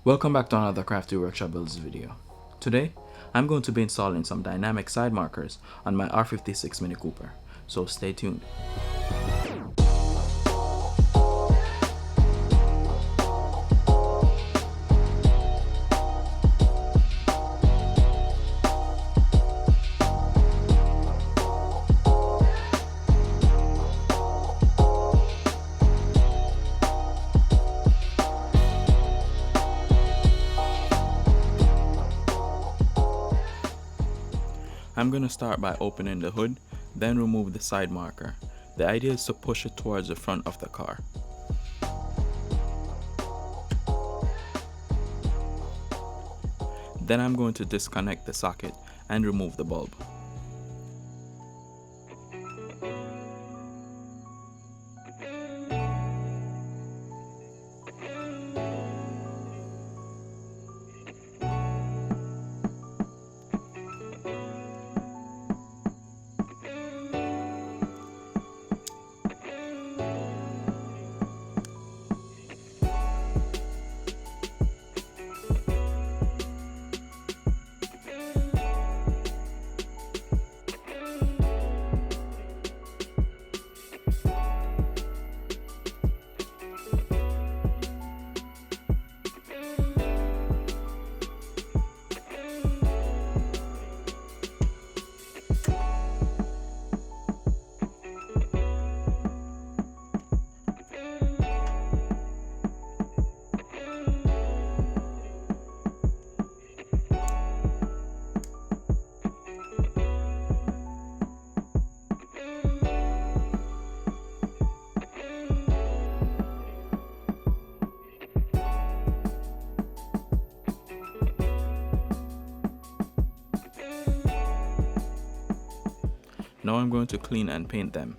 Welcome back to another Crafty Workshop Builds video. Today, I'm going to be installing some dynamic side markers on my R56 Mini Cooper, so stay tuned. I'm going to start by opening the hood, then remove the side marker. The idea is to push it towards the front of the car. Then I'm going to disconnect the socket and remove the bulb. Now I'm going to clean and paint them.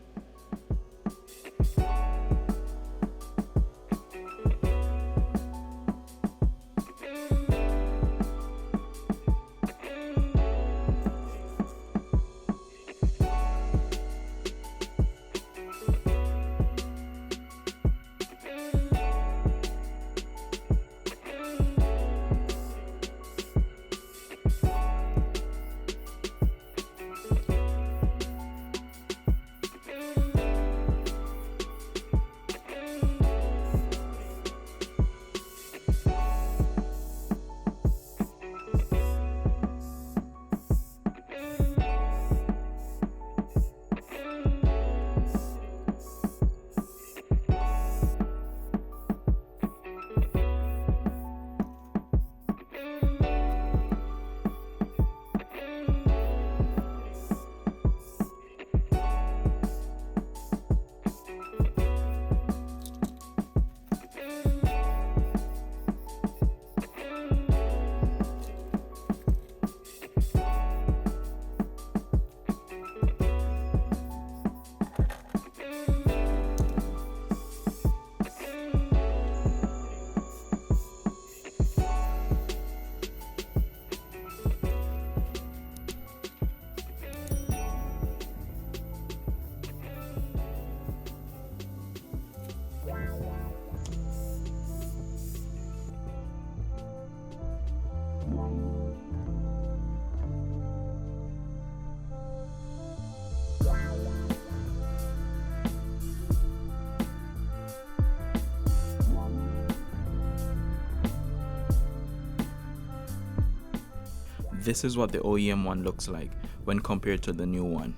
This is what the OEM one looks like when compared to the new one.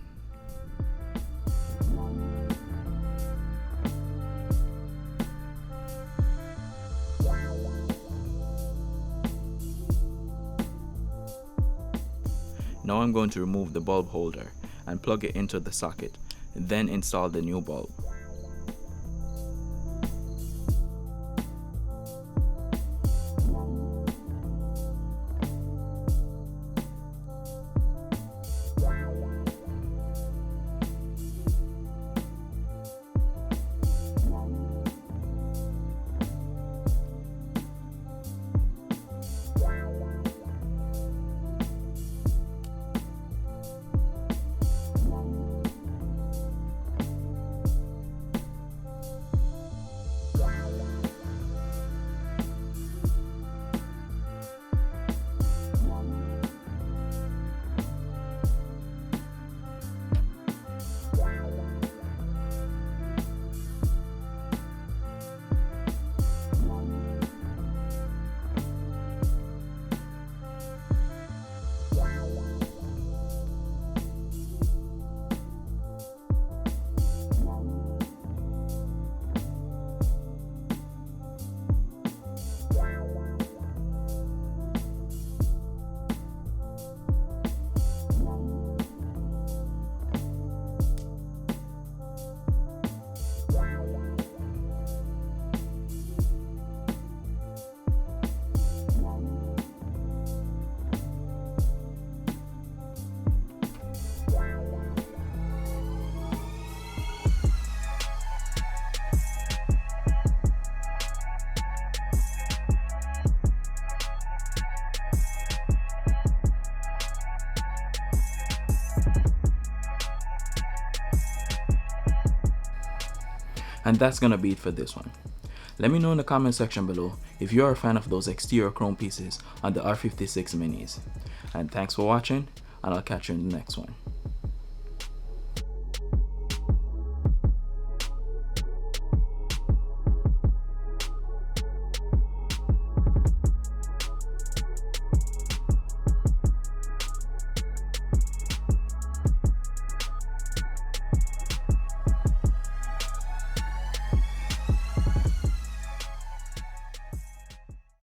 Now I'm going to remove the bulb holder and plug it into the socket, then install the new bulb. And that's gonna be it for this one. Let me know in the comment section below if you are a fan of those exterior chrome pieces on the R56 Minis. And thanks for watching, and I'll catch you in the next one.